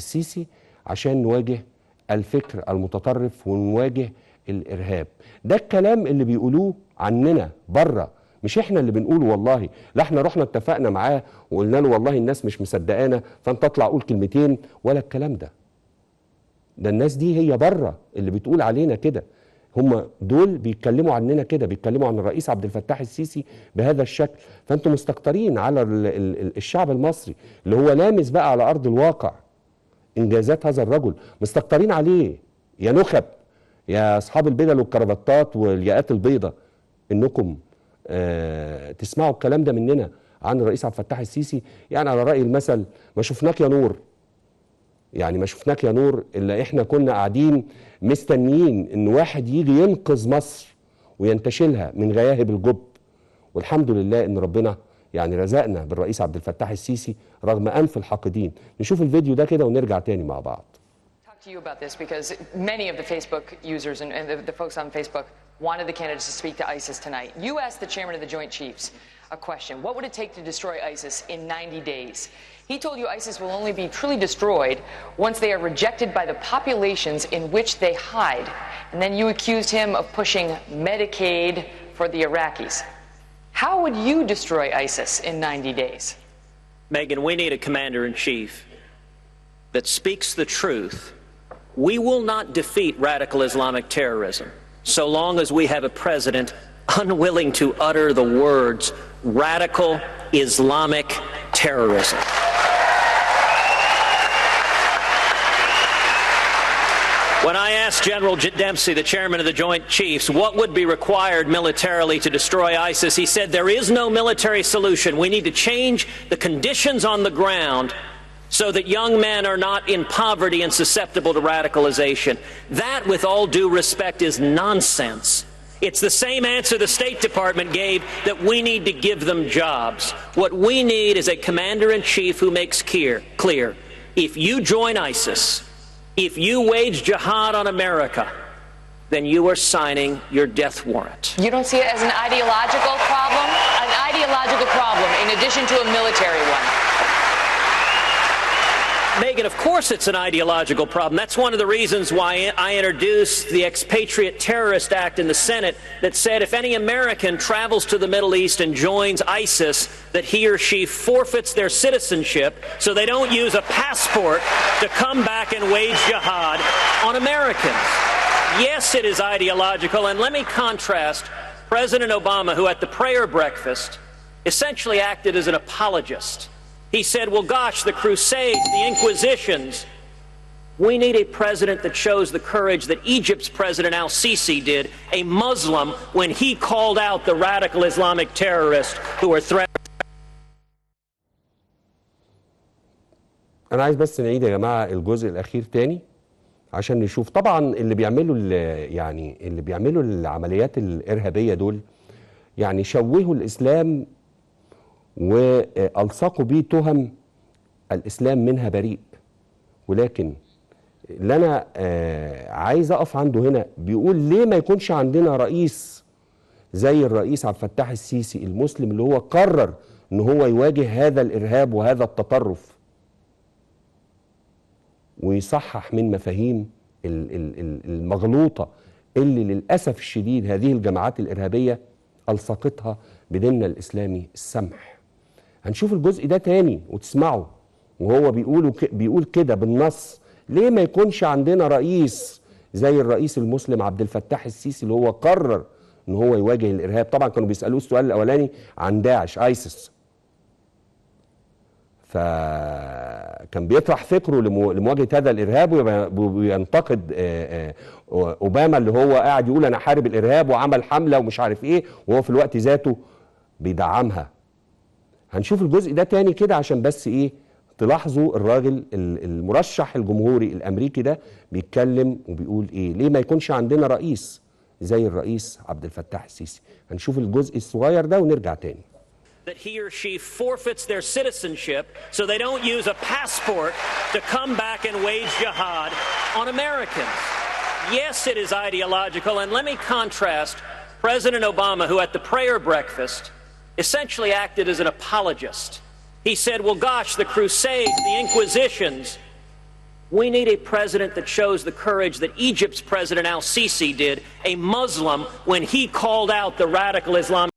السيسي عشان نواجه الفكر المتطرف ونواجه الإرهاب. ده الكلام اللي بيقولوه عننا بره، مش احنا اللي بنقوله والله. لا احنا رحنا اتفقنا معاه وقلنا له والله الناس مش مصدقانا فانت اطلع قول كلمتين، ولا الكلام ده. ده الناس دي هي بره اللي بتقول علينا كده، هم دول بيتكلموا عننا كده، بيتكلموا عن الرئيس عبد الفتاح السيسي بهذا الشكل. فانتم مستكترين على الشعب المصري اللي هو لامس بقى على ارض الواقع انجازات هذا الرجل، مستكترين عليه يا نخب، يا اصحاب البدل والكرافتات والياقات البيضاء، انكم تسمعوا الكلام ده مننا عن الرئيس عبد الفتاح السيسي. يعني على رأي المثل ما شفناك يا نور، يعني ما شفناك يا نور الا احنا كنا قاعدين مستنيين ان واحد يجي ينقذ مصر وينتشلها من غياهب الجب، والحمد لله ان ربنا يعني رزقنا بالرئيس عبد الفتاح السيسي رغم انف الحاقدين. نشوف الفيديو ده كده ونرجع تاني مع بعض. To you about this because many of the Facebook users and the folks on Facebook wanted the candidates to speak to ISIS tonight. You asked the chairman of the Joint Chiefs a question. What would it take to destroy ISIS in 90 days? He told you ISIS will only be truly destroyed once they are rejected by the populations in which they hide. And then you accused him of pushing Medicaid for the Iraqis. How would you destroy ISIS in 90 days? Megan, we need a commander-in-chief that speaks the truth. We will not defeat radical Islamic terrorism so long as we have a president unwilling to utter the words radical Islamic terrorism. When I asked General Dempsey, the chairman of the Joint Chiefs, what would be required militarily to destroy ISIS, he said there is no military solution. We need to change the conditions on the ground so that young men are not in poverty and susceptible to radicalization. That, with all due respect, is nonsense. It's the same answer the State Department gave, that we need to give them jobs. What we need is a commander-in-chief who makes clear, if you join ISIS, if you wage jihad on America, then you are signing your death warrant. You don't see it as an ideological problem? An ideological problem in addition to a military one. Megan, of course it's an ideological problem. That's one of the reasons why I introduced the Expatriate Terrorist Act in the Senate that said if any American travels to the Middle East and joins ISIS, that he or she forfeits their citizenship so they don't use a passport to come back and wage jihad on Americans. Yes, it is ideological, and let me contrast President Obama, who at the prayer breakfast essentially acted as an apologist. He said, well, gosh, the Crusades, the Inquisitions. We need a president that shows the courage that Egypt's President al-Sisi did, a Muslim, when he called out the radical Islamic terrorists who are threatening. أنا عايز بس نعيد يا جماعة الجزء الأخير تاني عشان نشوف. طبعا اللي بيعملوا العمليات الإرهابية دول يعني شوهوا الإسلام والصقوا بيه تهم الاسلام منها بريء. ولكن اللي انا عايز اقف عنده هنا، بيقول ليه ما يكونش عندنا رئيس زي الرئيس عبد الفتاح السيسي المسلم اللي هو قرر ان هو يواجه هذا الارهاب وهذا التطرف ويصحح من مفاهيم المغلوطه اللي للاسف الشديد هذه الجماعات الارهابيه الصقتها بديننا الاسلامي السمح. هنشوف الجزء ده تاني وتسمعه وهو بيقول كده بالنص، ليه ما يكونش عندنا رئيس زي الرئيس المسلم عبد الفتاح السيسي اللي هو قرر ان هو يواجه الارهاب. طبعا كانوا بيسالوه السؤال الاولاني عن داعش ايسس، فكان بيطرح فكره لمواجهه هذا الارهاب وينتقد اوباما اللي هو قاعد يقول انا حارب الارهاب وعمل حمله ومش عارف ايه، وهو في الوقت ذاته بيدعمها. هنشوف الجزء ده تاني كده عشان بس ايه تلاحظوا الراجل المرشح الجمهوري الامريكي ده بيتكلم وبيقول ايه، ليه ما يكونش عندنا رئيس زي الرئيس عبد الفتاح السيسي. هنشوف الجزء الصغير ده ونرجع تاني. That he or she forfeits their citizenship so they don't use a passport to come back and wage jihad on Americans. Yes, it is ideological, and let me contrast President Obama, who at the prayer breakfast essentially acted as an apologist. He said, well, gosh, the Crusades, the Inquisitions. We need a president that shows the courage that Egypt's President al-Sisi did, a Muslim, when he called out the radical Islamic